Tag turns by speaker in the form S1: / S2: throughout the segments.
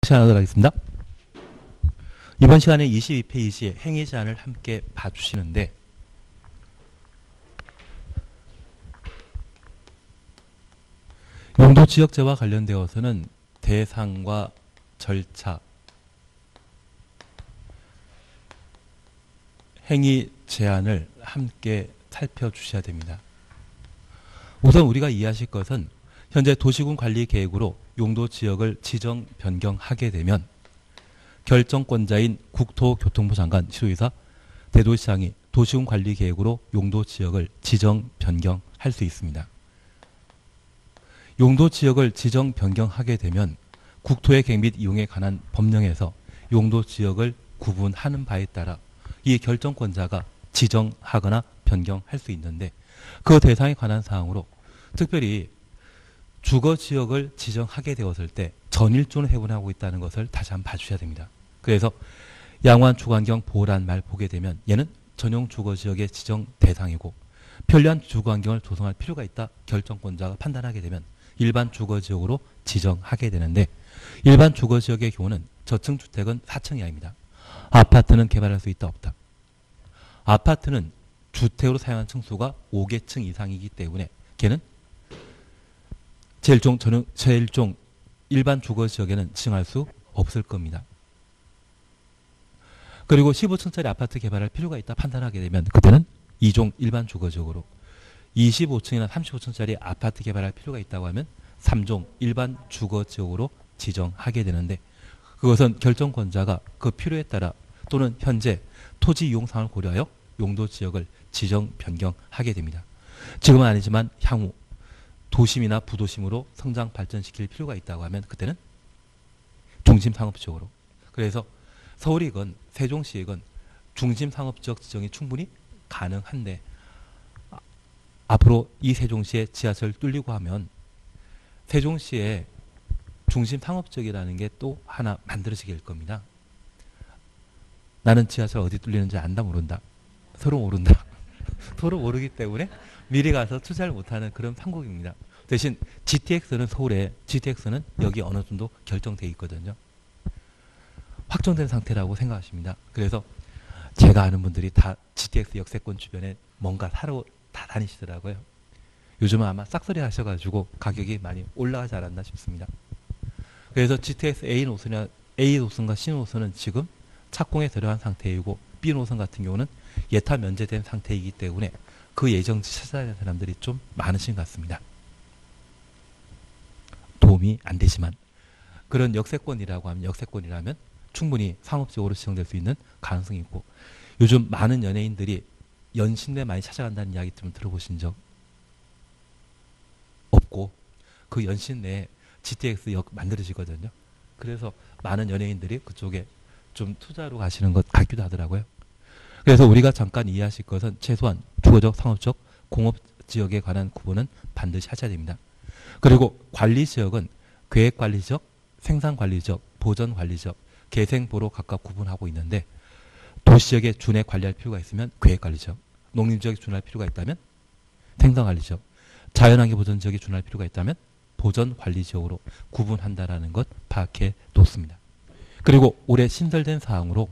S1: 시작하도록 하겠습니다. 이번 시간에 22페이지의 행위 제한을 함께 봐주시는데 용도 지역제와 관련되어서는 대상과 절차, 행위 제한을 함께 살펴주셔야 됩니다. 우선 우리가 이해하실 것은 현재 도시군 관리 계획으로 용도 지역을 지정 변경하게 되면 결정권자인 국토교통부 장관 시도의사 대도시장이 도시군 관리 계획으로 용도 지역을 지정 변경할 수 있습니다. 용도 지역을 지정 변경하게 되면 국토의 계획 및 이용에 관한 법령에서 용도 지역을 구분하는 바에 따라 이 결정권자가 지정하거나 변경할 수 있는데 그 대상에 관한 사항으로 특별히 주거지역을 지정하게 되었을 때 전일조는 해군하고 있다는 것을 다시 한번 봐주셔야 됩니다. 그래서 양호한 주거환경 보호라는 말 보게 되면 얘는 전용 주거지역의 지정 대상이고 편리한 주거환경을 조성할 필요가 있다 결정권자가 판단하게 되면 일반 주거지역으로 지정하게 되는데 일반 주거지역의 경우는 저층주택은 4층 이하입니다. 아파트는 개발할 수 있다 없다. 아파트는 주택으로 사용한 층수가 5개층 이상이기 때문에 걔는 제1종 일반 주거지역에는 지정할 수 없을 겁니다. 그리고 15층짜리 아파트 개발할 필요가 있다 판단하게 되면 그때는 2종 일반 주거지역으로 25층이나 35층짜리 아파트 개발할 필요가 있다고 하면 3종 일반 주거지역으로 지정하게 되는데 그것은 결정권자가 그 필요에 따라 또는 현재 토지 이용 상황을 고려하여 용도 지역을 지정 변경하게 됩니다. 지금은 아니지만 향후 도심이나 부도심으로 성장 발전시킬 필요가 있다고 하면 그때는 중심상업지역으로 그래서 서울이건 세종시이건 중심상업지역 지정이 충분히 가능한데 앞으로 이 세종시에 지하철 뚫리고 하면 세종시에 중심상업지역이라는 게 또 하나 만들어지게 될 겁니다. 나는 지하철 어디 뚫리는지 안다 모른다. 서로 모른다. 서로 모르기 때문에 미리 가서 투자를 못하는 그런 판국입니다. 대신 GTX는 서울에 GTX는 여기 어느 정도 결정되어 있거든요. 확정된 상태라고 생각하십니다. 그래서 제가 아는 분들이 다 GTX 역세권 주변에 뭔가 사러 다 다니시더라고요. 요즘은 아마 싹소리 하셔가지고 가격이 많이 올라가지 않았나 싶습니다. 그래서 GTX A 노선과 C 노선은 지금 착공에 들어간 상태이고 B 노선 같은 경우는 예타 면제된 상태이기 때문에 그 예정지 찾아야 하는 사람들이 좀 많으신 것 같습니다. 도움이 안 되지만 그런 역세권이라면 충분히 상업적으로 지정될 수 있는 가능성이 있고 요즘 많은 연예인들이 연신내 많이 찾아간다는 이야기 좀 들어보신 적 없고 그 연신내에 GTX역 만들어지거든요. 그래서 많은 연예인들이 그쪽에 좀 투자로 가시는 것 같기도 하더라고요. 그래서 우리가 잠깐 이해하실 것은 최소한 주거적, 상업적, 공업지역에 관한 구분은 반드시 하셔야 됩니다. 그리고 관리지역은 계획관리지역, 생산관리지역, 보전관리지역, 개생보로 각각 구분하고 있는데 도시지역에 준해 관리할 필요가 있으면 계획관리지역, 농림지역에 준할 필요가 있다면 생산관리지역, 자연환경 보전지역에 준할 필요가 있다면 보전관리지역으로 구분한다라는 것 파악해 놓습니다. 그리고 올해 신설된 사항으로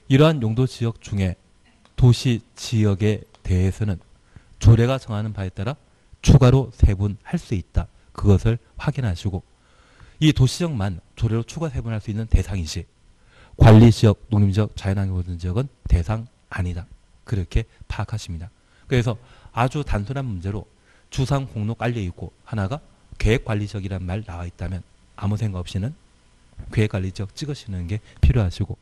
S1: 이러한 용도지역 중에 도시지역에 대해서는 조례가 정하는 바에 따라 추가로 세분할 수 있다. 그것을 확인하시고 이 도시지역만 조례로 추가 세분할 수 있는 대상이지 관리지역, 농림지역, 자연환경보전지역은 대상 아니다. 그렇게 파악하십니다. 그래서 아주 단순한 문제로 주상 목록 깔려 있고 하나가 계획관리지역이란 말 나와 있다면 아무 생각 없이는 계획관리지역 찍으시는 게 필요하시고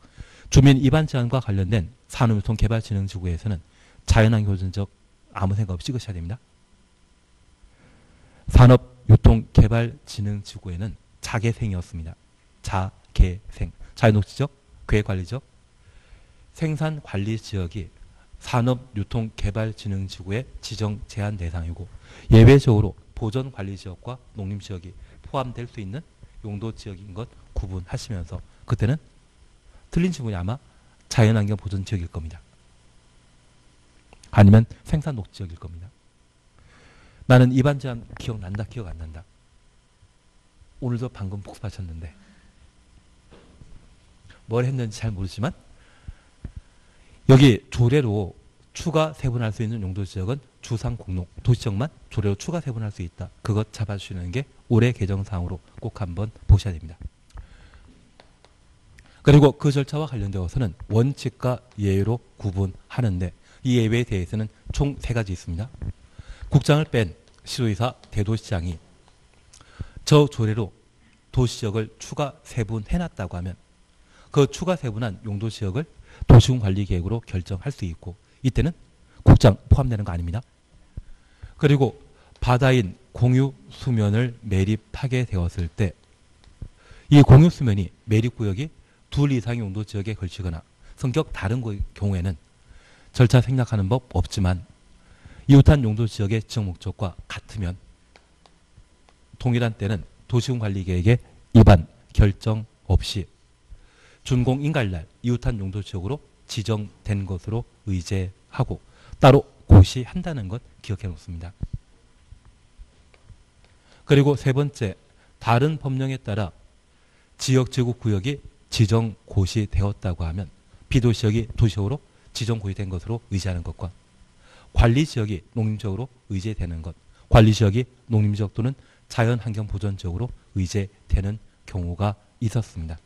S1: 주민 입안 제한과 관련된 산업유통개발진흥지구에서는 자연환경보전지역 아무 생각 없이 찍으셔야 됩니다. 산업유통개발진흥지구에는 자개생이었습니다. 자개생. 자연녹지적, 계획관리지역, 생산관리지역이 산업유통개발진흥지구의 지정 제한 대상이고 예외적으로 보전관리지역과 농림지역이 포함될 수 있는 용도지역인 것 구분하시면서 그때는 틀린 지문이 아마 자연환경 보전지역일 겁니다. 아니면 생산녹지역일 겁니다. 나는 입안 제한 기억난다, 기억 안 난다. 오늘도 방금 복습하셨는데 뭘 했는지 잘 모르지만 여기 조례로 추가 세분할 수 있는 용도지역은 주상공록 도시지역만 조례로 추가 세분할 수 있다. 그것 잡아주시는 게 올해 개정사항으로 꼭 한번 보셔야 됩니다. 그리고 그 절차와 관련되어서는 원칙과 예외로 구분하는데 이 예외에 대해서는 총 3가지 있습니다. 국장을 뺀 시도지사, 대도시장이 저 조례로 도시지역을 추가 세분해놨다고 하면 그 추가 세분한 용도지역을 도시군관리계획으로 결정할 수 있고 이때는 국장 포함되는 거 아닙니다. 그리고 바다인 공유 수면을 매립하게 되었을 때 이 공유 수면이 매립구역이 2 이상의 용도지역에 걸치거나 성격 다른 경우에는 절차 생략하는 법 없지만 이웃한 용도지역의 지정 목적과 같으면 동일한 때는 도시군관리계획의 위반 결정 없이 준공인가일날 이웃한 용도지역으로 지정된 것으로 의제하고 따로 고시한다는 것 기억해 놓습니다. 그리고 3번째, 다른 법령에 따라 지역제국구역이 지정 고시되었다고 하면 비도시역이 도시역으로 지정 고시된 것으로 의지하는 것과 관리지역이 농림지역으로 의제되는 것, 관리지역이 농림지역 또는 자연환경보전지역으로 의제되는 경우가 있었습니다.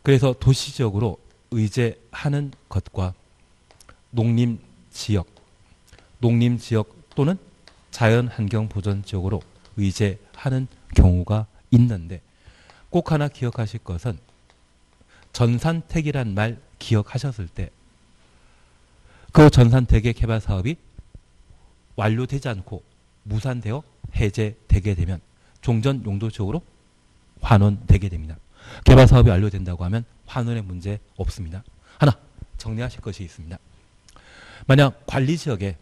S1: 그래서 도시지역으로 의제하는 것과 농림지역 또는 자연환경보전지역으로 의제하는 경우가 있는데 꼭 하나 기억하실 것은 전산택이란 말 기억하셨을 때 그 전산택의 개발 사업이 완료되지 않고 무산되어 해제되게 되면 종전 용도지역으로 환원되게 됩니다. 개발 사업이 완료된다고 하면 환원의 문제 없습니다. 하나 정리하실 것이 있습니다. 만약 관리지역에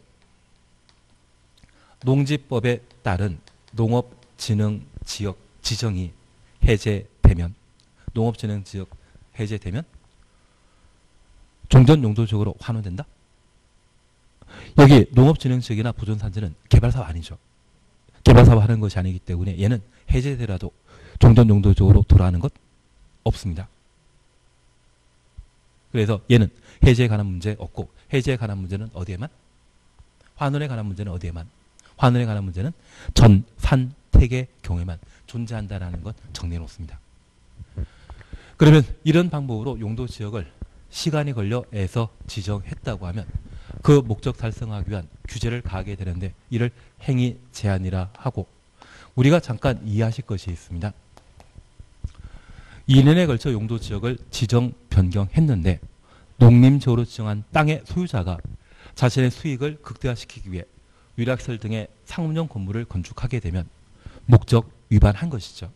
S1: 농지법에 따른 농업진흥지역 지정이 해제되면 농업진흥지역 해제되면 종전 용도지역으로 환원된다? 여기 농업진흥지역이나 보존산지는 개발사업 아니죠. 개발사업 하는 것이 아니기 때문에 얘는 해제되더라도 종전 용도지역으로 돌아가는 것 없습니다. 그래서 얘는 해제에 관한 문제 없고 해제에 관한 문제는 어디에만? 환원에 관한 문제는 어디에만? 환원에 관한 문제는 전산택의 경우에만 존재한다는 것 정리해 놓습니다. 그러면 이런 방법으로 용도지역을 시간이 걸려 애서 지정했다고 하면 그 목적 달성하기 위한 규제를 가하게 되는데 이를 행위 제한이라 하고 우리가 잠깐 이해하실 것이 있습니다. 2년에 걸쳐 용도지역을 지정 변경했는데 농림지역으로 지정한 땅의 소유자가 자신의 수익을 극대화시키기 위해 위락설 등의 상업용 건물을 건축하게 되면 목적 위반한 것이죠.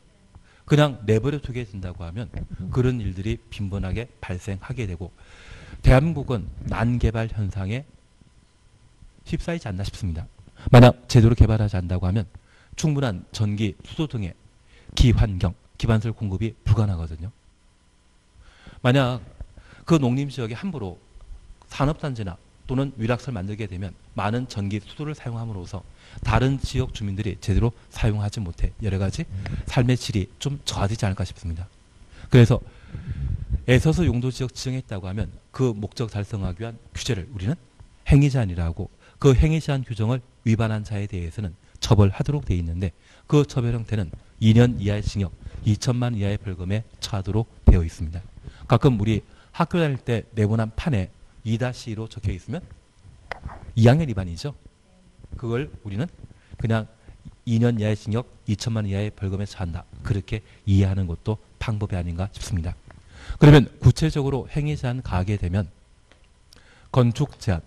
S1: 그냥 내버려 두게 된다고 하면 그런 일들이 빈번하게 발생하게 되고 대한민국은 난개발 현상에 휩싸이지 않나 싶습니다. 만약 제대로 개발하지 않는다고 하면 충분한 전기, 수도 등의 기환경, 기반시설 공급이 불가능하거든요. 만약 그 농림지역에 함부로 산업단지나 또는 위락설 만들게 되면 많은 전기, 수도를 사용함으로써 다른 지역 주민들이 제대로 사용하지 못해 여러 가지 삶의 질이 좀 저하되지 않을까 싶습니다. 그래서 애써서 용도지역 지정했다고 하면 그 목적 달성하기 위한 규제를 우리는 행위제한이라고 그 행위제한 규정을 위반한 자에 대해서는 처벌하도록 되어 있는데 그 처벌 형태는 2년 이하의 징역, 2천만 원 이하의 벌금에 처하도록 되어 있습니다. 가끔 우리 학교 다닐 때 네모난 판에 2-2로 적혀 있으면 2학년 위반이죠. 그걸 우리는 그냥 2년 이하의 징역, 2천만 원 이하의 벌금에 처한다. 그렇게 이해하는 것도 방법이 아닌가 싶습니다. 그러면 구체적으로 행위 제한 가하게 되면 건축 제한,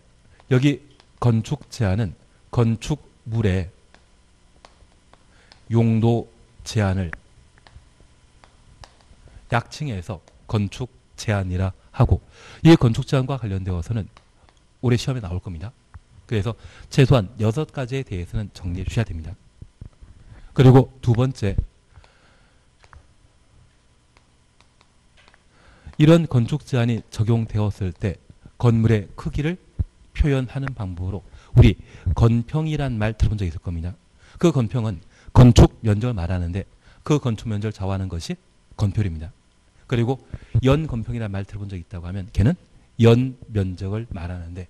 S1: 여기 건축 제한은 건축물의 용도 제한을 약칭해서 건축 제한이라 하고 이 건축 제한과 관련되어서는 올해 시험에 나올 겁니다. 그래서 최소한 6가지에 대해서는 정리해 주셔야 됩니다. 그리고 두 번째, 이런 건축 제한이 적용되었을 때 건물의 크기를 표현하는 방법으로 우리 건평이란 말 들어본 적 있을 겁니다. 그 건평은 건축 면적을 말하는데 그 건축 면적을 좌우하는 것이 건폐율입니다. 그리고 연건평이라는 말 들어본 적 있다고 하면 걔는 연면적을 말하는데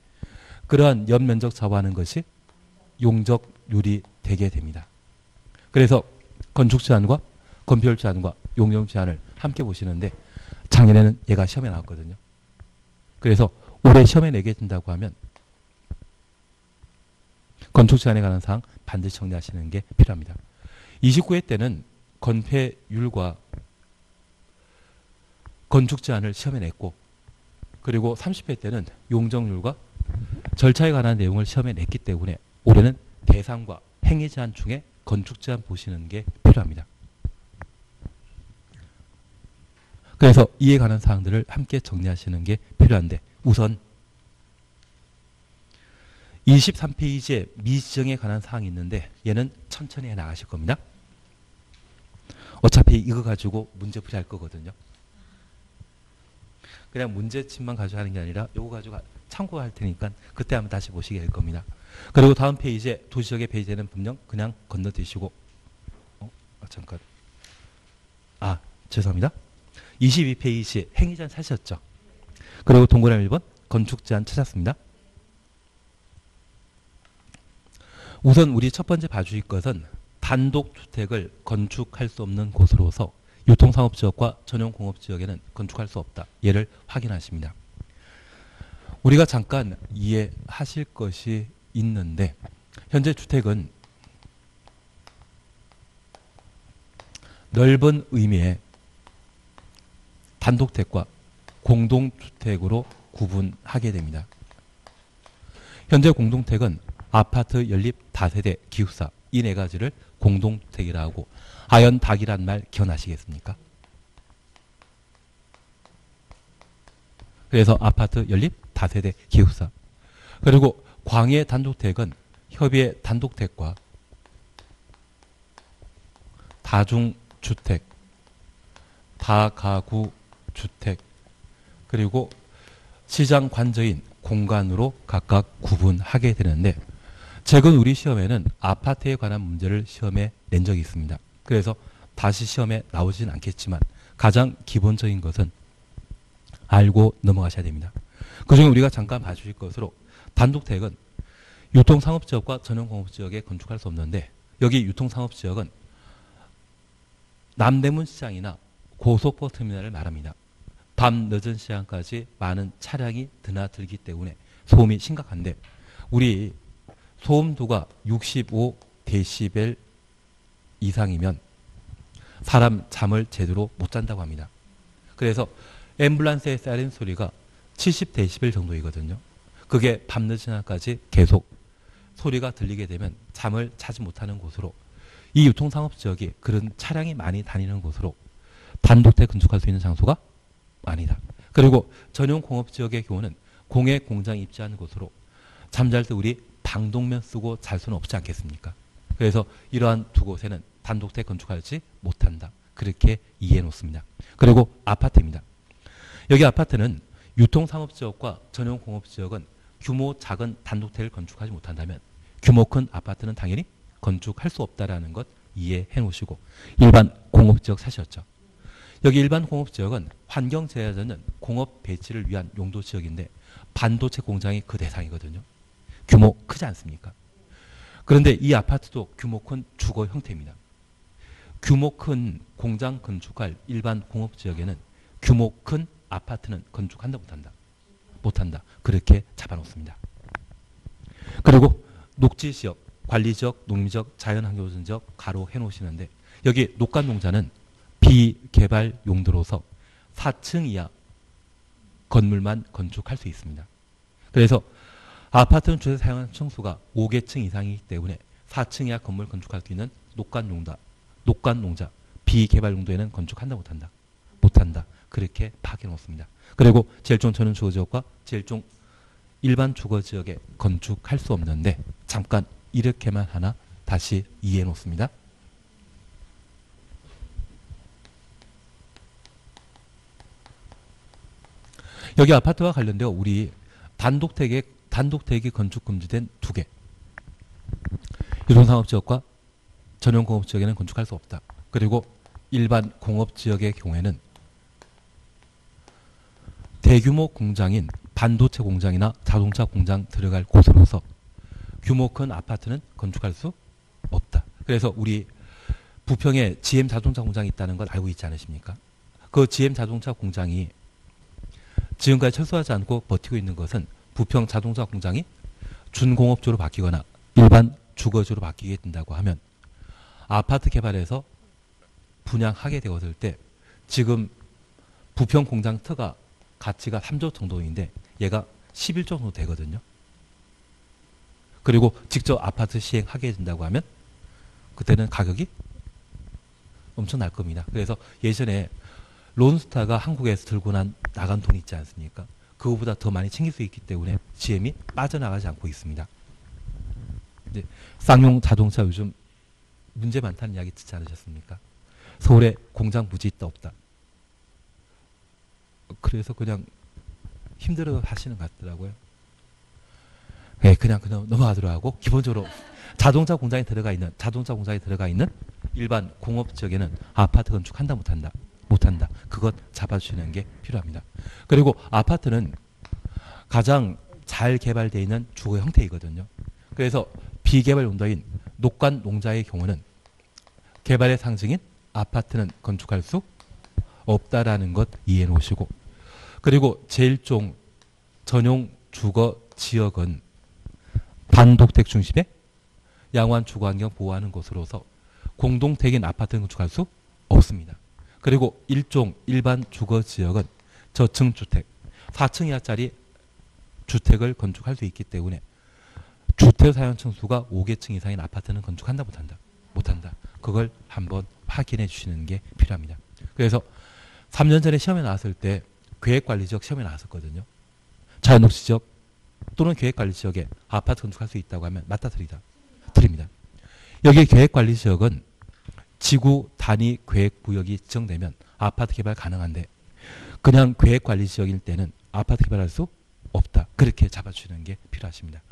S1: 그러한 연면적 좌우하는 것이 용적률이 되게 됩니다. 그래서 건축 제한과 건폐율 제한과 용적 제한을 함께 보시는데 작년에는 얘가 시험에 나왔거든요. 그래서 올해 시험에 내게 된다고 하면 건축 제한에 관한 사항 반드시 정리하시는 게 필요합니다. 29회 때는 건폐율과 건축 제한을 시험에 냈고 그리고 30회 때는 용적률과 절차에 관한 내용을 시험에 냈기 때문에 올해는 대상과 행위 제한 중에 건축 제한 보시는 게 필요합니다. 그래서 이에 관한 사항들을 함께 정리하시는 게 필요한데 우선 23페이지에 미지정에 관한 사항이 있는데 얘는 천천히 해 나가실 겁니다. 어차피 이거 가지고 문제 풀이할 거거든요. 그냥 문제집만 가지고 하는 게 아니라 이거 가지고 참고할 테니까 그때 한번 다시 보시게 될 겁니다. 그리고 다음 페이지에 도시적의 페이지에는 분명 그냥 건너뛰시고 잠깐 죄송합니다. 22페이지에 행위제한 찾으셨죠. 그리고 동그라미 1번 건축 제한 찾았습니다. 우선 우리 첫 번째 봐주실 것은 단독주택을 건축할 수 없는 곳으로서 유통상업지역과 전용공업지역에는 건축할 수 없다. 얘를 확인하십니다. 우리가 잠깐 이해하실 것이 있는데 현재 주택은 넓은 의미의 단독택과 공동주택으로 구분하게 됩니다. 현재 공동택은 아파트 연립 다세대 기숙사 이 네 가지를 공동주택이라 하고 아연닭이란 말 기억나시겠습니까? 그래서 아파트 연립 다세대 기숙사 그리고 광해 단독택은 협의의 단독택과 다중주택, 다가구주택 그리고 시장 관저인 공간으로 각각 구분하게 되는데 최근 우리 시험에는 아파트에 관한 문제를 시험에 낸 적이 있습니다. 그래서 다시 시험에 나오진 않겠지만 가장 기본적인 것은 알고 넘어가셔야 됩니다. 그중에 우리가 잠깐 봐주실 것으로 단독택은 유통상업지역과 전용공업지역에 건축할 수 없는데 여기 유통상업지역은 남대문시장이나 고속버스터미널을 말합니다. 밤 늦은 시간까지 많은 차량이 드나들기 때문에 소음이 심각한데 우리 소음도가 65데시벨 이상이면 사람 잠을 제대로 못 잔다고 합니다. 그래서 앰뷸런스의 사이렌 소리가 70데시벨 정도이거든요. 그게 밤늦은 시간까지 계속 소리가 들리게 되면 잠을 자지 못하는 곳으로 이 유통상업지역이 그런 차량이 많이 다니는 곳으로 단독택 건축할 수 있는 장소가 아니다. 그리고 전용공업지역의 경우는 공해 공장이 입지하는 곳으로 잠잘 때 우리 방독면 쓰고 잘 수는 없지 않겠습니까? 그래서 이러한 두 곳에는 단독택 건축하지 못한다. 그렇게 이해해 놓습니다. 그리고 아파트입니다. 여기 아파트는 유통상업지역과 전용공업지역은 규모 작은 단독택을 건축하지 못한다면 규모 큰 아파트는 당연히 건축할 수 없다라는 것 이해해 놓으시고 일반 공업지역 사셨죠. 여기 일반 공업지역은 환경재해자는 공업 배치를 위한 용도지역인데 반도체 공장이 그 대상이거든요. 규모 크지 않습니까? 그런데 이 아파트도 규모 큰 주거 형태입니다. 규모 큰 공장 건축할 일반 공업지역에는 규모 큰 아파트는 건축한다 못한다? 못한다. 그렇게 잡아놓습니다. 그리고 녹지지역, 관리지역, 농림지역, 자연환경보전지역 가로 해놓으시는데 여기 녹간농자는 비개발 용도로서 4층 이하 건물만 건축할 수 있습니다. 그래서 아파트는 주택 사용하는 층수가 5개층 이상이기 때문에 4층 이하 건물 건축할 수 있는 녹간농자 비개발 용도에는 건축한다 못한다? 못한다. 그렇게 파악해 놓습니다. 그리고 제일 좋은 전용 주거지역과 제일 좋은 일반 주거지역에 건축할 수 없는데 잠깐 이렇게만 하나 다시 이해해 놓습니다. 여기 아파트와 관련되어 우리 단독택이 건축 금지된 두 개. 유통상업지역과 전용 공업 지역에는 건축할 수 없다. 그리고 일반 공업 지역의 경우에는 대규모 공장인 반도체 공장이나 자동차 공장 들어갈 곳으로서 규모 큰 아파트는 건축할 수 없다. 그래서 우리 부평에 GM 자동차 공장이 있다는 걸 알고 있지 않으십니까? 그 GM 자동차 공장이 지금까지 철수하지 않고 버티고 있는 것은 부평 자동차 공장이 준공업주로 바뀌거나 일반 주거지로 바뀌게 된다고 하면 아파트 개발에서 분양하게 되었을 때 지금 부평 공장 터가 가치가 3조 정도인데 얘가 11조 정도 되거든요. 그리고 직접 아파트 시행하게 된다고 하면 그때는 가격이 엄청날 겁니다. 그래서 예전에 론스타가 한국에서 들고 나간 돈이 있지 않습니까? 그거보다 더 많이 챙길 수 있기 때문에 GM이 빠져나가지 않고 있습니다. 이제 쌍용 자동차 요즘 문제 많다는 이야기 듣지 않으셨습니까? 서울에 공장 부지 있다 없다. 그래서 그냥 힘들어 하시는 것 같더라고요. 네, 그냥 넘어가더라고. 기본적으로 자동차 공장에 들어가 있는 일반 공업 지역에는 아파트 건축한다 못한다. 그것 잡아주시는 게 필요합니다. 그리고 아파트는 가장 잘 개발되어 있는 주거 형태이거든요. 그래서 비개발 용도인 녹관 농자의 경우는 개발의 상징인 아파트는 건축할 수 없다라는 것 이해해 놓으시고, 그리고 제1종 전용 주거 지역은 단독택 중심의 양호한 주거환경 보호하는 곳으로서 공동택인 아파트는 건축할 수 없습니다. 그리고 1종 일반 주거 지역은 저층 주택, 4층 이하짜리 주택을 건축할 수 있기 때문에 주택 사용 층수가 5개층 이상인 아파트는 건축한다 못한다. 그걸 한번 확인해 주시는 게 필요합니다. 그래서 3년 전에 시험에 나왔을 때 계획관리지역 시험에 나왔었거든요. 자연녹지지역 또는 계획관리지역에 아파트 건축할 수 있다고 하면 맞다 드립니다. 여기 계획관리지역은 지구 단위 계획구역이 지정되면 아파트 개발 가능한데 그냥 계획관리지역일 때는 아파트 개발할 수 없다. 그렇게 잡아주시는 게 필요하십니다.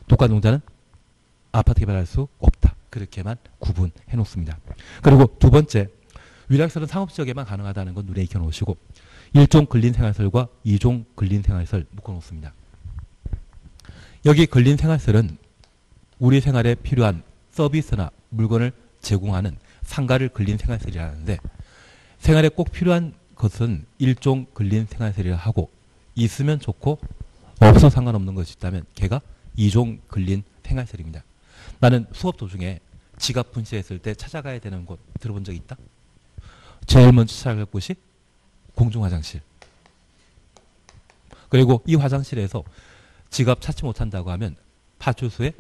S1: 독과농자는 아파트 개발할 수 없다. 그렇게만 구분해 놓습니다. 그리고 두 번째, 위락설은 상업지역에만 가능하다는 건 눈에 익혀 놓으시고 1종 근린생활설과 2종 근린생활설 묶어 놓습니다. 여기 근린생활설은 우리 생활에 필요한 서비스나 물건을 제공하는 상가를 근린생활설이라는데 생활에 꼭 필요한 것은 1종 근린생활설이라 하고 있으면 좋고 없어 상관없는 것이 있다면 걔가 2종 근린생활설입니다. 나는 수업 도중에 지갑 분실했을 때 찾아가야 되는 곳 들어본 적 있다? 제일 먼저 찾아갈 곳이 공중화장실. 그리고 이 화장실에서 지갑 찾지 못한다고 하면 파출소에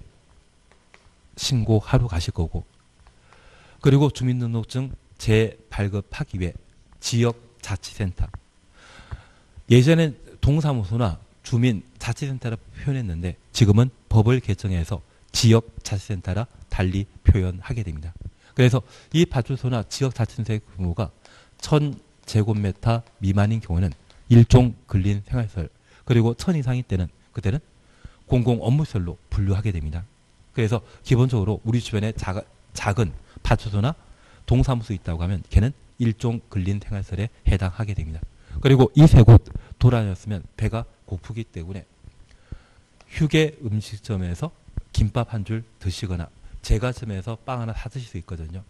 S1: 신고하러 가실 거고, 그리고 주민등록증 재발급하기 위해 지역자치센터, 예전엔 동사무소나 주민자치센터라 표현했는데 지금은 법을 개정해서 지역자치센터라 달리 표현하게 됩니다. 그래서 이 파출소나 지역자치센터의 규모가 1000제곱미터 미만인 경우는 1종 근린생활설, 그리고 1000 이상일 때는 그때는 공공업무설로 분류하게 됩니다. 그래서 기본적으로 우리 주변에 작은 파출소나 동사무소 있다고 하면 걔는 1종 근린생활설에 해당하게 됩니다. 그리고 이 세 곳 돌아다녔으면 배가 고프기 때문에 휴게 음식점에서 김밥 한 줄 드시거나 제과점에서 빵 하나 사 드실 수 있거든요.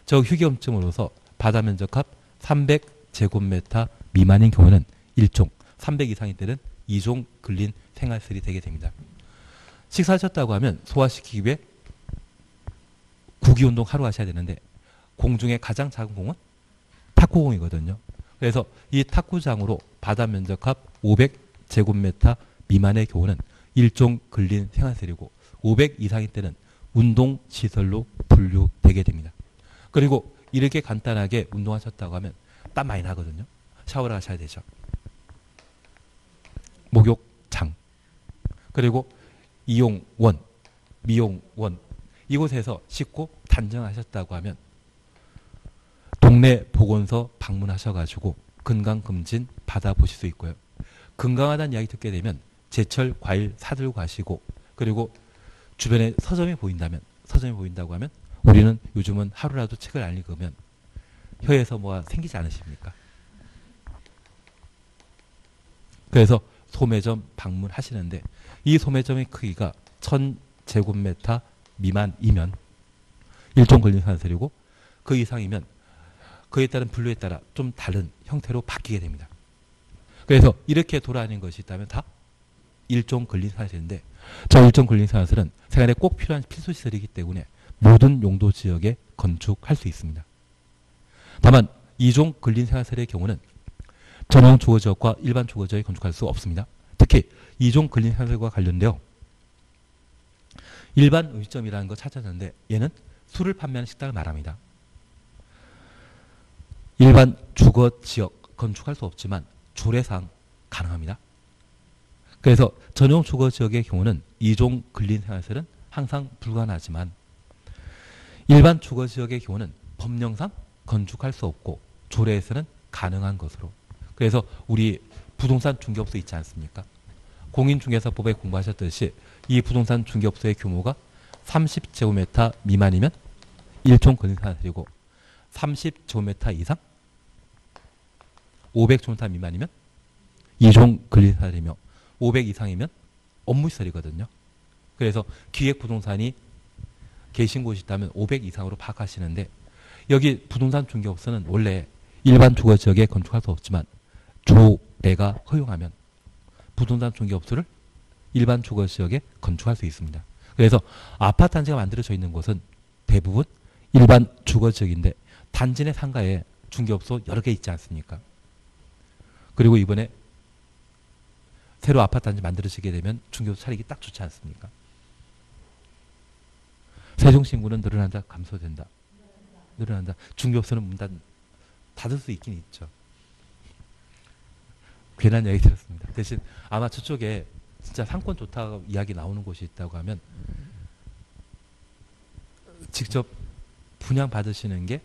S1: 저 휴게 음식점으로서 바다 면적합 300제곱미터 미만인 경우는 1종, 300 이상일 때는 2종 근린생활설이 되게 됩니다. 식사하셨다고 하면 소화시키기 위해 구기운동 하루 하셔야 되는데 공중에 가장 작은 공은 탁구공이거든요. 그래서 이 탁구장으로 바다 면적합 500제곱미터 미만의 경우는 1종 근린생활설이고 500 이상일 때는 운동시설로 분류되게 됩니다. 그리고 이렇게 간단하게 운동하셨다고 하면 땀 많이 나거든요. 샤워를 하셔야 되죠. 목욕장, 그리고 이용원, 미용원, 이곳에서 씻고 단정하셨다고 하면 동네 보건소 방문하셔가지고 건강검진 받아보실 수 있고요. 건강하다는 이야기 듣게 되면 제철 과일 사들고 가시고, 그리고 주변에 서점이 보인다고 하면 우리는 요즘은 하루라도 책을 안 읽으면 혀에서 뭐가 생기지 않으십니까? 그래서 소매점 방문하시는데 이 소매점의 크기가 1000제곱미터 미만이면 일종 근린생활시설이고 그 이상이면 그에 따른 분류에 따라 좀 다른 형태로 바뀌게 됩니다. 그래서 이렇게 돌아다니는 것이 있다면 다 일종 근린생활시설인데 저 일종 근린생활시설은 생활에 꼭 필요한 필수시설이기 때문에 모든 용도 지역에 건축할 수 있습니다. 다만 이종 근린생활시설의 경우는 전용 주거지역과 일반 주거지역에 건축할 수 없습니다. 특히 이종 근린생활시설과 관련되어 일반 음식점이라는 거 찾았는데 얘는 술을 판매하는 식당을 말합니다. 일반 주거지역 건축할 수 없지만 조례상 가능합니다. 그래서 전용 주거지역의 경우는 이종 근린생활시설은 항상 불가능하지만 일반 주거지역의 경우는 법령상 건축할 수 없고 조례에서는 가능한 것으로. 그래서 우리 부동산 중개업소 있지 않습니까? 공인중개사법에 공부하셨듯이 이 부동산 중개업소의 규모가 30제곱미터 미만이면 일종 근린생활시설이고 30제곱미터 이상 500제곱미터 미만이면 이종 근린생활시설이며 500 이상이면 업무시설이거든요. 그래서 기획부동산이 계신 곳이 있다면 500 이상으로 파악하시는데 여기 부동산 중개업소는 원래 일반 주거지역에 건축할 수 없지만 조례가 허용하면 부동산 중개업소를 일반 주거지역에 건축할 수 있습니다. 그래서 아파트 단지가 만들어져 있는 곳은 대부분 일반 주거지역인데 단지 내 상가에 중개업소 여러 개 있지 않습니까? 그리고 이번에 새로 아파트 단지 만들어지게 되면 중개업소 차리기 딱 좋지 않습니까? 세종시 인구는 늘어난다, 감소된다? 늘어난다. 중개업소는 문 닫을 수 있긴 있죠. 괜한 얘기 들었습니다. 대신 아마 저쪽에 진짜 상권 좋다고 이야기 나오는 곳이 있다고 하면 직접 분양 받으시는 게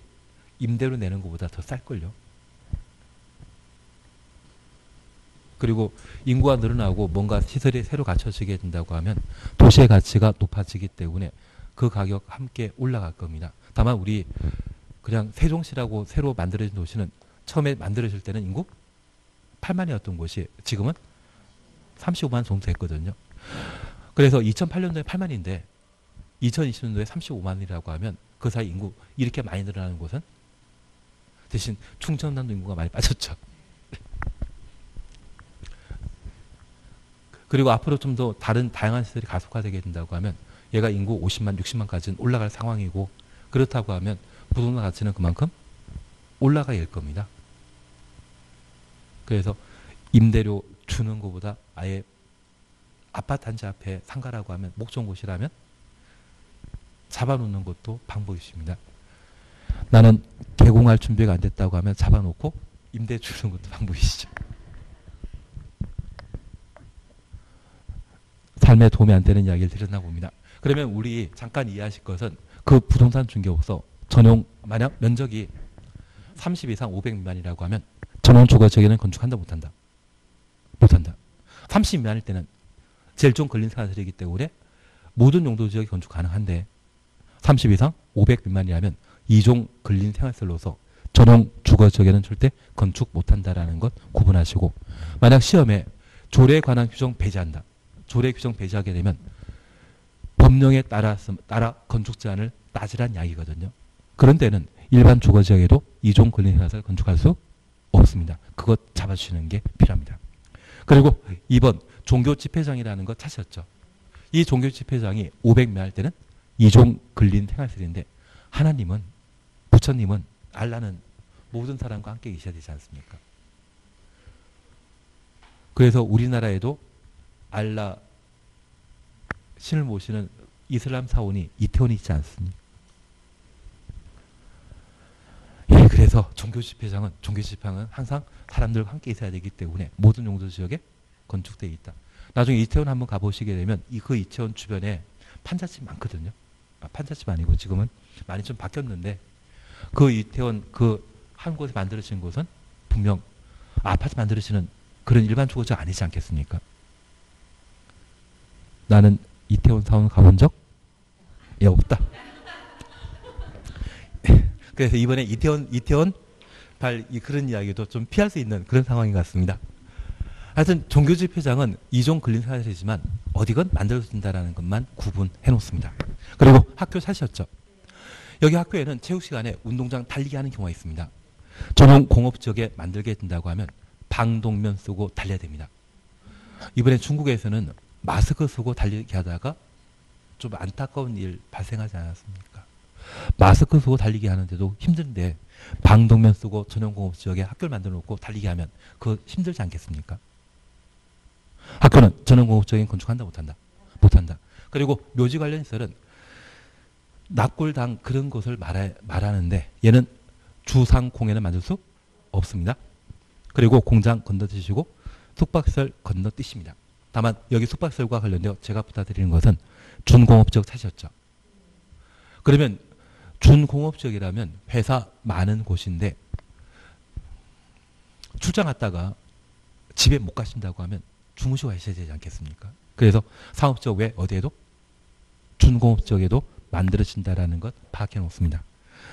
S1: 임대로 내는 것보다 더 쌀걸요. 그리고 인구가 늘어나고 뭔가 시설이 새로 갖춰지게 된다고 하면 도시의 가치가 높아지기 때문에 그 가격 함께 올라갈 겁니다. 다만 우리 그냥 세종시라고 새로 만들어진 도시는 처음에 만들어질 때는 인구 8만이었던 곳이 지금은 35만 정도 됐거든요. 그래서 2008년도에 8만인데 2020년도에 35만이라고 하면 그 사이 인구 이렇게 많이 늘어나는 곳은 대신 충청남도 인구가 많이 빠졌죠. 그리고 앞으로 좀 더 다른 다양한 시설이 가속화되게 된다고 하면 얘가 인구 50만, 60만까지는 올라갈 상황이고 그렇다고 하면 부동산 가치는 그만큼 올라가야 할 겁니다. 그래서 임대료 주는 것보다 아예 아파트 단지 앞에 상가라고 하면 목 좋은 곳이라면 잡아놓는 것도 방법이십니다. 나는 개공할 준비가 안 됐다고 하면 잡아놓고 임대 주는 것도 방법이시죠. 삶에 도움이 안 되는 이야기를 드렸나 봅니다. 그러면 우리 잠깐 이해하실 것은 그 부동산 중개업소 전용 만약 면적이 30 이상 500 미만이라고 하면 전용 주거지역에는 건축한다 못한다? 못한다. 30 미만일 때는 제일 좀 근린생활시설이기 때문에 모든 용도 지역이 건축 가능한데 30 이상 500 미만이라면 이종 근린생활시설로서 전용 주거지역에는 절대 건축 못한다라는 것 구분하시고 만약 시험에 조례에 관한 규정 배제한다. 조례 규정 배제하게 되면 법령에 따라 건축 제한을 따지란 이야기거든요. 그런 데는 일반 주거지역에도 이종 근린생활시설 건축할 수 없습니다. 그것 잡아주시는 게 필요합니다. 그리고 2번 종교집회장이라는 거 찾으셨죠. 이 종교집회장이 500명 할 때는 이종 근린생활시설인데 하나님은 부처님은 알라는 모든 사람과 함께 계셔야 되지 않습니까? 그래서 우리나라에도 알라 신을 모시는 이슬람 사원이 이태원에 있지 않습니까? 예, 그래서 종교집회장은 항상 사람들과 함께 있어야 되기 때문에 모든 용도 지역에 건축되어 있다. 나중에 이태원 한번 가보시게 되면 그 이태원 주변에 판잣집 많거든요. 판잣집 아니고 지금은 많이 좀 바뀌었는데 그 이태원 그 한 곳에 만들어진 곳은 분명 아파트 만들어지는 그런 일반 주거지가 아니지 않겠습니까? 나는 이태원 사원 가본 적 없다. 그래서 이번에 이태원 그런 이야기도 좀 피할 수 있는 그런 상황인 것 같습니다. 하여튼 종교집회장은 이종 근린 사실이지만 어디건 만들어진다라는 것만 구분해 놓습니다. 그리고 학교 사셨죠. 여기 학교에는 체육 시간에 운동장 달리기 하는 경우가 있습니다. 전용 공업 지역에 만들게 된다고 하면 방독면 쓰고 달려야 됩니다. 이번에 중국에서는 마스크 쓰고 달리기 하다가 좀 안타까운 일 발생하지 않았습니까? 마스크 쓰고 달리기 하는데도 힘든데 방독면 쓰고 전용 공업 지역에 학교를 만들어 놓고 달리기 하면 그거 힘들지 않겠습니까? 학교는 전용 공업적인 건축한다 못한다? 못한다. 그리고 묘지 관련 시설은 납골당 그런 것을 말하는데 얘는 주상공예는 만들 수 없습니다. 그리고 공장 건너뛰시고 숙박시설 건너뛰십니다. 다만 여기 숙박시설과 관련되어 제가 부탁드리는 것은 준공업지역 찾으셨죠. 그러면 준공업지역이라면 회사 많은 곳인데 출장 갔다가 집에 못 가신다고 하면 주무시고 가셔야 되지 않겠습니까? 그래서 상업지역 외 어디에도 준공업지역에도 만들어진다라는 것 파악해 놓습니다.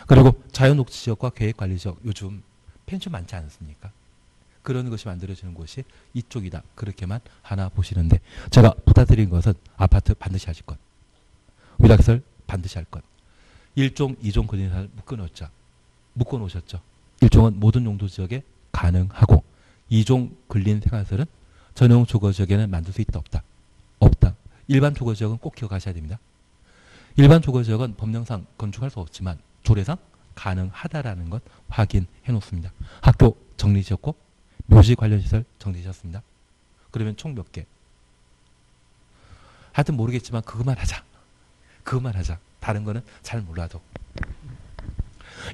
S1: 그리고 자연녹지지역과 계획관리지역 요즘 펜션 많지 않습니까? 그런 것이 만들어지는 곳이 이쪽이다. 그렇게만 하나 보시는데 제가 부탁드린 것은 아파트 반드시 하실 것. 위락설 반드시 할 것. 1종, 2종 근린사를 묶어놓으셨죠. 1종은 모든 용도 지역에 가능하고 2종 근린 생활설은 전용 주거지역에는 만들 수 있다 없다? 없다. 일반 주거지역은 꼭 기억하셔야 됩니다. 일반 주거지역은 법령상 건축할 수 없지만 조례상 가능하다라는 것 확인해 놓습니다. 학교 정리지었고 묘지 관련 시설 정리하셨습니다. 그러면 총 몇 개? 하여튼 모르겠지만 그것만 하자. 그것만 하자. 다른 거는 잘 몰라도.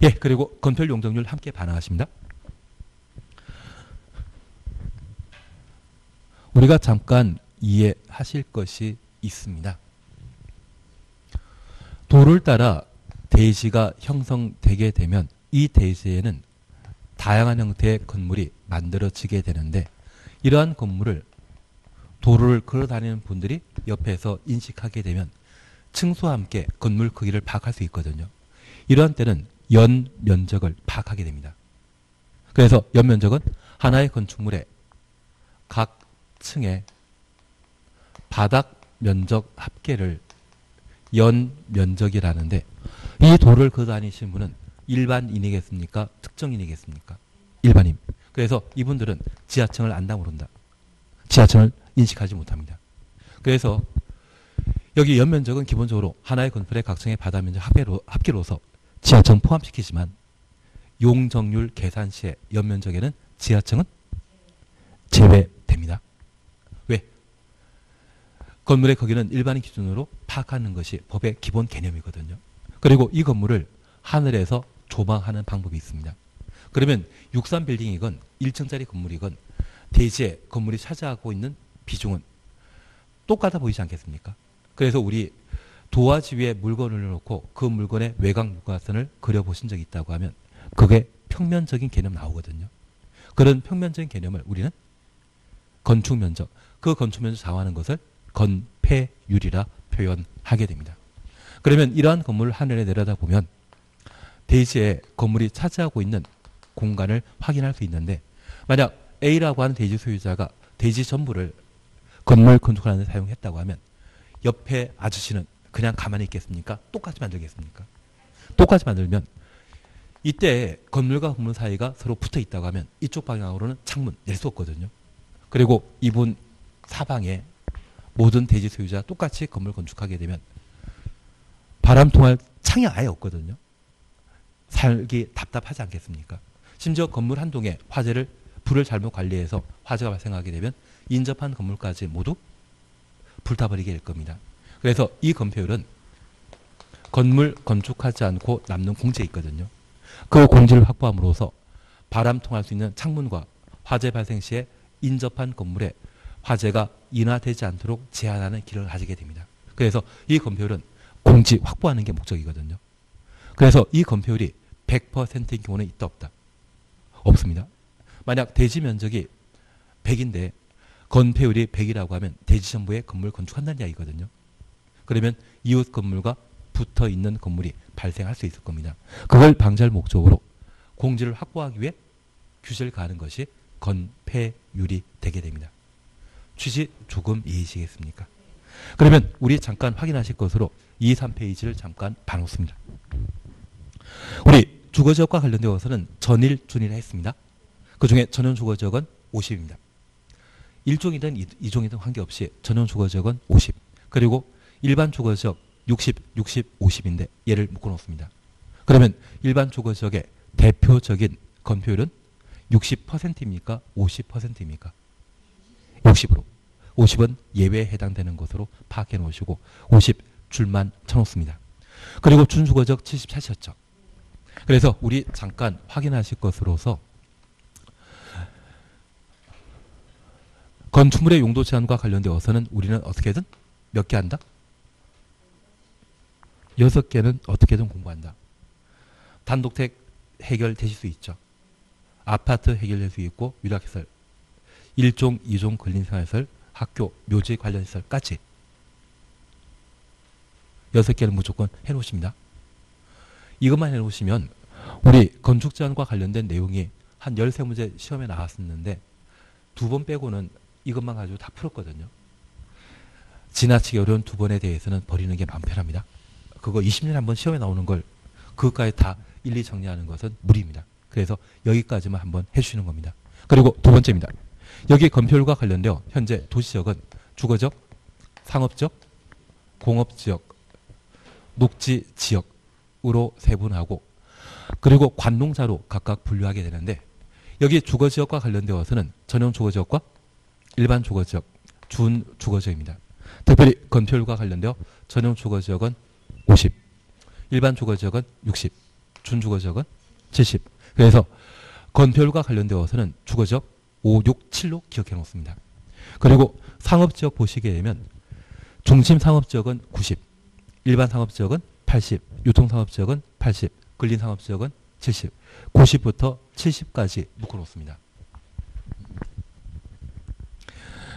S1: 예, 그리고 건폐율 용적률 함께 반영하십니다. 우리가 잠깐 이해하실 것이 있습니다. 도를 따라 대지가 형성되게 되면 이 대지에는 다양한 형태의 건물이 만들어지게 되는데 이러한 건물을 도로를 걸어다니는 분들이 옆에서 인식하게 되면 층수와 함께 건물 크기를 파악할 수 있거든요. 이러한 때는 연 면적을 파악하게 됩니다. 그래서 연 면적은 하나의 건축물의 각 층의 바닥 면적 합계를 연 면적이라는데 이 도를 걸어다니신 분은 일반인이겠습니까? 특정인이겠습니까? 일반인. 그래서 이분들은 지하층을 안다 모른다. 지하층을 인식하지 못합니다. 그래서 여기 연면적은 기본적으로 하나의 건물의 각 층의 바닥 면적 합계로서 지하층 포함시키지만 용적률 계산 시에 연면적에는 지하층은 제외됩니다. 왜? 건물의 크기는 일반인 기준으로 파악하는 것이 법의 기본 개념이거든요. 그리고 이 건물을 하늘에서 조망하는 방법이 있습니다. 그러면 63빌딩이건 1층짜리 건물이건 대지에 건물이 차지하고 있는 비중은 똑같아 보이지 않겠습니까? 그래서 우리 도화지 위에 물건을 놓고 그 물건의 외곽 물가선을 그려보신 적이 있다고 하면 그게 평면적인 개념 나오거든요. 그런 평면적인 개념을 우리는 건축면적, 그 건축면적 좌우하는 것을 건폐율이라 표현하게 됩니다. 그러면 이러한 건물을 하늘에 내려다보면 대지에 건물이 차지하고 있는 공간을 확인할 수 있는데 만약 A라고 하는 대지 소유자가 대지 전부를 건물 건축하는 데 사용했다고 하면 옆에 아저씨는 그냥 가만히 있겠습니까? 똑같이 만들겠습니까? 똑같이 만들면 이때 건물과 건물 사이가 서로 붙어 있다고 하면 이쪽 방향으로는 창문 낼 수 없거든요. 그리고 이분 사방에 모든 대지 소유자 똑같이 건물 건축하게 되면 바람 통할 창이 아예 없거든요. 살기 답답하지 않겠습니까? 심지어 건물 한 동에 불을 잘못 관리해서 화재가 발생하게 되면 인접한 건물까지 모두 불타버리게 될 겁니다. 그래서 이 건폐율은 건물 건축하지 않고 남는 공지에 있거든요. 그 공지를 확보함으로써 바람 통할 수 있는 창문과 화재 발생 시에 인접한 건물에 화재가 인화되지 않도록 제한하는 기능을 가지게 됩니다. 그래서 이 건폐율은 공지 확보하는 게 목적이거든요. 그래서 이 건폐율이 100%인 경우는 있다 없다? 없습니다. 만약 대지 면적이 100인데 건폐율이 100이라고 하면 대지 전부에 건물 건축한다는 이야기거든요. 그러면 이웃 건물과 붙어 있는 건물이 발생할 수 있을 겁니다. 그걸 방지할 목적으로 공지를 확보하기 위해 규제를 가하는 것이 건폐율이 되게 됩니다. 취지 조금 이해하시겠습니까? 그러면 우리 잠깐 확인하실 것으로 2, 3페이지를 잠깐 봐놓습니다. 우리 주거지역과 관련되어서는 전일, 준일 했습니다. 그 중에 전용 주거지역은 50입니다. 1종이든 2종이든 관계없이 전용 주거지역은 50. 그리고 일반 주거지역 60, 60, 50인데 얘를 묶어놓습니다. 그러면 일반 주거지역의 대표적인 건폐율은 60%입니까? 50%입니까? 60으로. 50은 예외에 해당되는 것으로 파악해 놓으시고 50 줄만 쳐놓습니다. 그리고 준주거지역 74셨죠. 그래서 우리 잠깐 확인하실 것으로서 건축물의 용도 제한과 관련되어서는 우리는 어떻게든 몇 개 한다? 6개는 어떻게든 공부한다. 단독택 해결되실 수 있죠. 아파트 해결될 수 있고 유락시설, 1종, 2종 근린생활시설, 학교, 묘지 관련 시설까지 6개는 무조건 해놓으십니다. 이것만 해놓으시면 우리 건축 제한과 관련된 내용이 한 13문제 시험에 나왔었는데 2번 빼고는 이것만 가지고 다 풀었거든요. 지나치게 어려운 2번에 대해서는 버리는 게 마음 편합니다. 그거 20년에 한번 시험에 나오는 걸 그것까지 다 일일이 정리하는 것은 무리입니다. 그래서 여기까지만 한번 해주시는 겁니다. 그리고 두 번째입니다. 여기 건폐율과 관련되어 현재 도시지역은 주거지역, 상업지역, 공업지역, 녹지지역으로 세분하고 그리고 관농자로 각각 분류하게 되는데 여기 주거지역과 관련되어서는 전용 주거지역과 일반 주거지역, 준주거지역입니다. 특별히 건폐율과 관련되어 전용 주거지역은 50, 일반 주거지역은 60, 준주거지역은 70. 그래서 건폐율과 관련되어서는 주거지역 5, 6, 7로 기억해 놓습니다. 그리고 상업지역 보시게 되면 중심 상업지역은 90, 일반 상업지역은 80, 유통상업지역은 80, 근린상업지역은 70, 90부터 70까지 묶어놓습니다.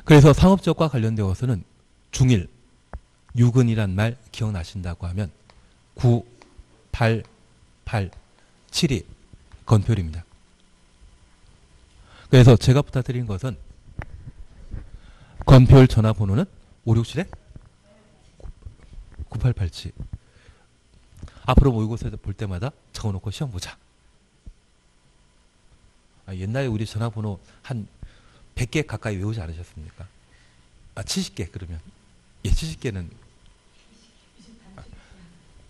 S1: 그래서 상업지역과 관련되어서는 중일, 유근이란 말 기억나신다고 하면 9, 8, 8, 7이 건폐율입니다. 그래서 제가 부탁드린 것은 건폐율 전화번호는 567에 9887. 앞으로 모의고사에서 볼 때마다 적어놓고 시험 보자. 옛날에 우리 전화번호 한 100개 가까이 외우지 않으셨습니까? 70개 그러면. 예, 70개는.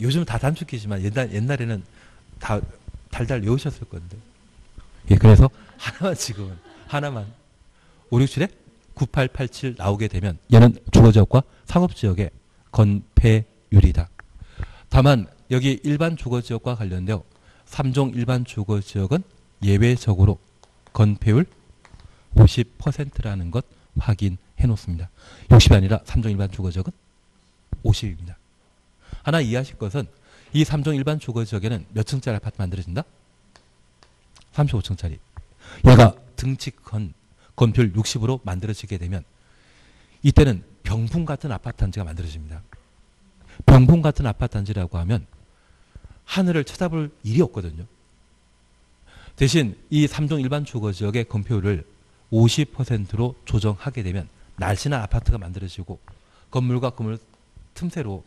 S1: 요즘 다 단축키지만 옛날에는 다 달달 외우셨을 건데. 예, 그래서 하나만 지금은. 하나만. 567에 9887 나오게 되면 얘는 주거지역과 상업지역의 건폐율이다. 다만 여기 일반 주거지역과 관련되어 3종 일반 주거지역은 예외적으로 건폐율 50%라는 것 확인해 놓습니다. 60이 아니라 3종 일반 주거지역은 50입니다. 하나 이해하실 것은 이 3종 일반 주거지역에는 몇 층짜리 아파트 만들어진다? 35층짜리. 얘가 등치 큰 건폐율 60으로 만들어지게 되면 이때는 병풍 같은 아파트 단지가 만들어집니다. 병풍 같은 아파트 단지라고 하면 하늘을 쳐다볼 일이 없거든요. 대신 이 3종 일반 주거지역의 건폐율을 50%로 조정하게 되면 날씬한 아파트가 만들어지고 건물과 건물 틈새로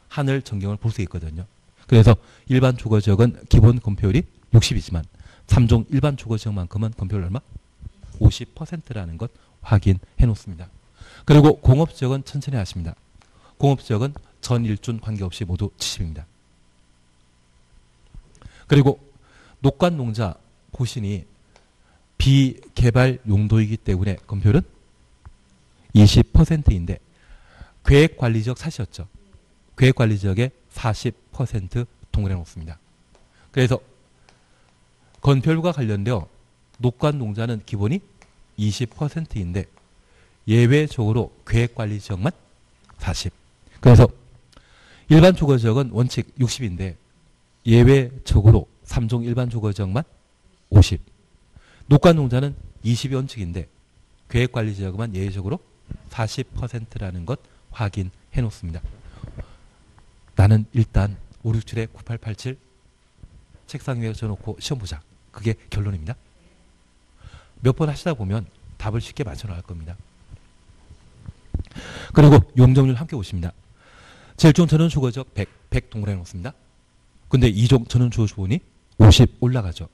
S1: 하늘 전경을 볼 수 있거든요. 그래서 일반 주거지역은 기본 건폐율이 60이지만 3종 일반 주거지역만큼은 건폐율 얼마? 50%라는 것 확인해 놓습니다. 그리고 공업지역은 천천히 하십니다. 공업지역은 전일준 관계없이 모두 70입니다. 그리고 녹관농자 보시니 비개발 용도이기 때문에 건폐율은 20%인데 계획관리지역 사시였죠. 계획관리지역에 40% 동일해 놓습니다. 그래서 건폐율과 관련되어 녹관농자는 기본이 20%인데 예외적으로 계획관리지역만 40. 그래서 일반 주거지역은 원칙 60인데 예외적으로 3종 일반 주거지역만 50. 녹관농자는 20이 원칙인데 계획관리지역만 예외적으로 40%라는 것 확인해 놓습니다. 나는 일단 567-9887 책상 위에 적어놓고 시험 보자. 그게 결론입니다. 몇 번 하시다 보면 답을 쉽게 맞춰 나갈 겁니다. 그리고 용적률 함께 보십니다. 제1종 전원 주거지역 100 동그라미 놓습니다. 근데 2종 전원 주거지역이 50 올라가죠.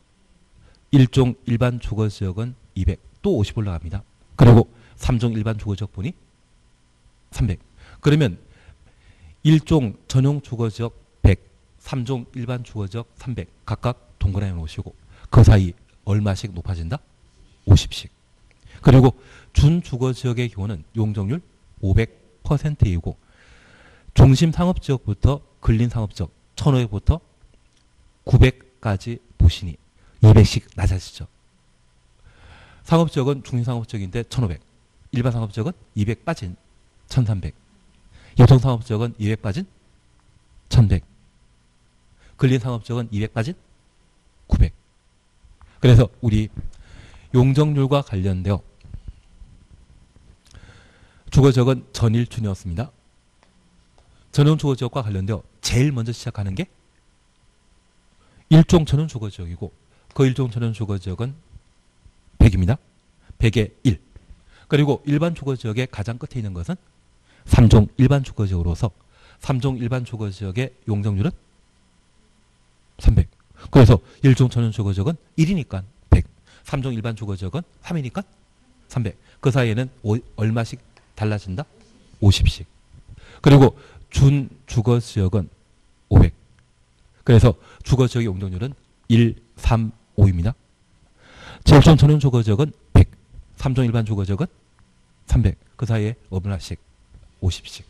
S1: 1종 일반 주거지역은 200, 또 50 올라갑니다. 그리고 3종 일반 주거지역 분이 300. 그러면 1종 전용 주거지역 100, 3종 일반 주거지역 300 각각 동그라미 놓으시고 그 사이 얼마씩 높아진다? 50씩. 그리고 준주거지역의 경우는 용적률 500%이고 중심상업지역부터 근린상업지역 1500부터 900까지 보시니 200씩 낮아지죠. 상업지역은 중심상업지역인데 1500, 일반상업지역은 200 빠진 1300, 여성상업지역은 200 빠진 1100, 근린상업지역은 200 빠진 900. 그래서 우리 용적률과 관련되어 주거지역은 전일준이었습니다. 전용 주거지역과 관련되어 제일 먼저 시작하는 게 1종 전용 주거지역이고 그 1종 전용 주거지역은 100입니다. 100의 1. 그리고 일반 주거지역의 가장 끝에 있는 것은 3종 일반 주거지역으로서 3종 일반 주거지역의 용적률은 300. 그래서 1종 전용 주거지역은 1이니까 100. 3종 일반 주거지역은 3이니까 300. 그 사이에는 얼마씩 달라진다? 50씩. 그리고 준 주거지역은 500. 그래서 주거지역의 용적률은 1, 3, 5입니다. 제1종 전용 주거지역은 100. 3종 일반 주거지역은 300. 그 사이에 얼마씩? 50씩.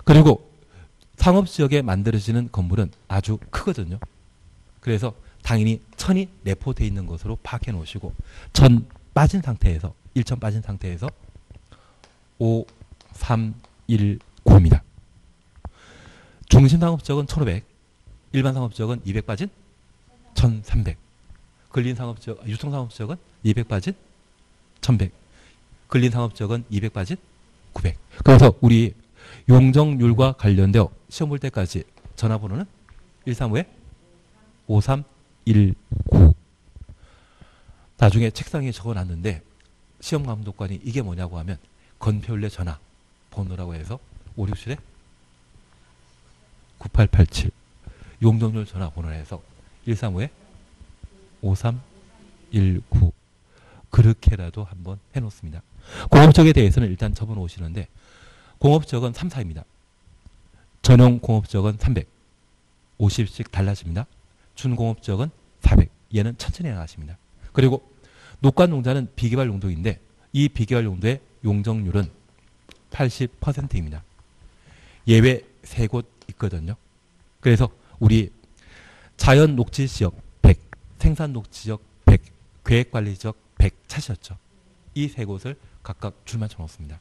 S1: 그리고 상업지역에 만들어지는 건물은 아주 크거든요. 그래서 당연히 1000이 내포되어 있는 것으로 파악해 놓으시고 1000 빠진 상태에서 1000 빠진 상태에서 5, 3, 1, 9입니다. 중심상업지역은 1500, 일반상업지역은 200 빠진 1300, 근린상업지역, 유통상업지역은 200 빠진 1100, 근린상업지역은 200 빠진 900. 그래서 우리 용적률과 관련되어 시험 볼 때까지 전화번호는 135-5319. 나중에 책상에 적어놨는데 시험 감독관이 이게 뭐냐고 하면 건폐율례 전화 번호라고 해서 567-9887 용적률 전화번호를 해서 135-5319 그렇게라도 한번 해놓습니다. 공업적에 대해서는 일단 접어놓으시는데 공업적은 3, 4입니다. 전용 공업적은 300, 50씩 달라집니다. 준공업적은 400, 얘는 천천히 나가십니다. 그리고 녹관농자는 비개발 용도인데 이 비개발 용도의 용적률은 80%입니다. 예외 3곳 있거든요. 그래서 우리 자연녹지지역 100, 생산녹지지역 100, 계획관리지역 100 찾으셨죠. 이 3곳을 각각 줄만 쳐놓습니다.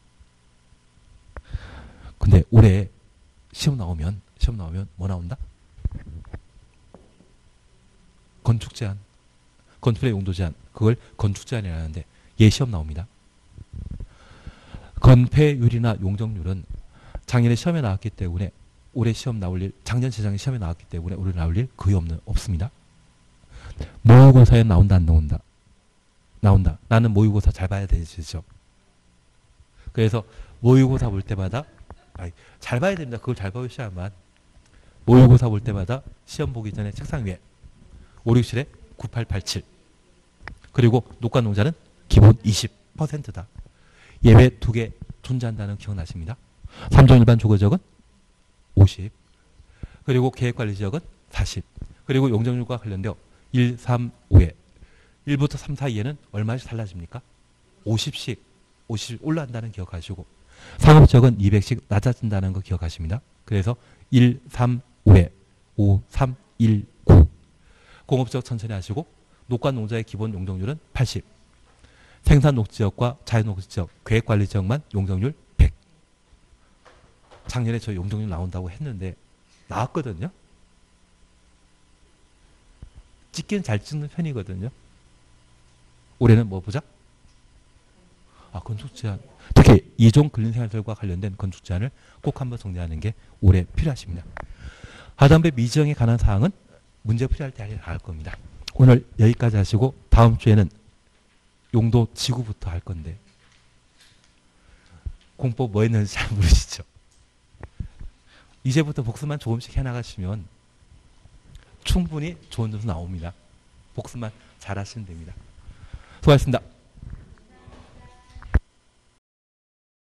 S1: 근데 올해 시험 나오면 뭐 나온다? 건축 제한, 건축의 용도 제한, 그걸 건축 제한이라고 하는데 얘 시험 나옵니다. 건폐율이나 용적률은 작년에 시험에 나왔기 때문에 올해 시험 나올 일, 작년 재작년 시험에 나왔기 때문에 올해 나올 일 거의 없습니다. 모의고사에 나온다 안 나온다? 나온다. 나는 모의고사 잘 봐야 되죠. 그래서 모의고사 볼 때마다 잘 봐야 됩니다. 그걸 잘 봐주셔야만. 모의고사 볼 때마다 시험 보기 전에 책상 위에 567-9887 그리고 녹관농자는 기본 20%다. 예외 2개 존재한다는 기억나십니다. 3종 일반 주거지역은 50 그리고 계획관리지역은 40 그리고 용적률과 관련되어 1, 3, 5에 1부터 3 사이에는 얼마씩 달라집니까? 50씩 올라간다는 기억하시고 상업지역은 200씩 낮아진다는 거 기억하십니다. 그래서 1, 3, 5에 5, 3, 1, 9 공업지역 천천히 하시고 녹관농자의 기본 용적률은 80 생산녹지역과 자연녹지역, 계획관리지역만 용적률 100 작년에 저 용적률 나온다고 했는데 나왔거든요. 찍기는 잘 찍는 편이거든요. 올해는 뭐 보자? 건축 제한. 특히 2종 근린생활들과 관련된 건축 제한을 꼭 한번 정리하는 게 올해 필요하십니다. 하단배 미지정에 관한 사항은 문제 풀이할 때 할 겁니다. 오늘 여기까지 하시고 다음 주에는 용도 지구부터 할 건데 공법 뭐 했는지 잘 모르시죠? 이제부터 복습만 조금씩 해나가시면 충분히 좋은 점수 나옵니다. 복습만 잘 하시면 됩니다. 수고하셨습니다.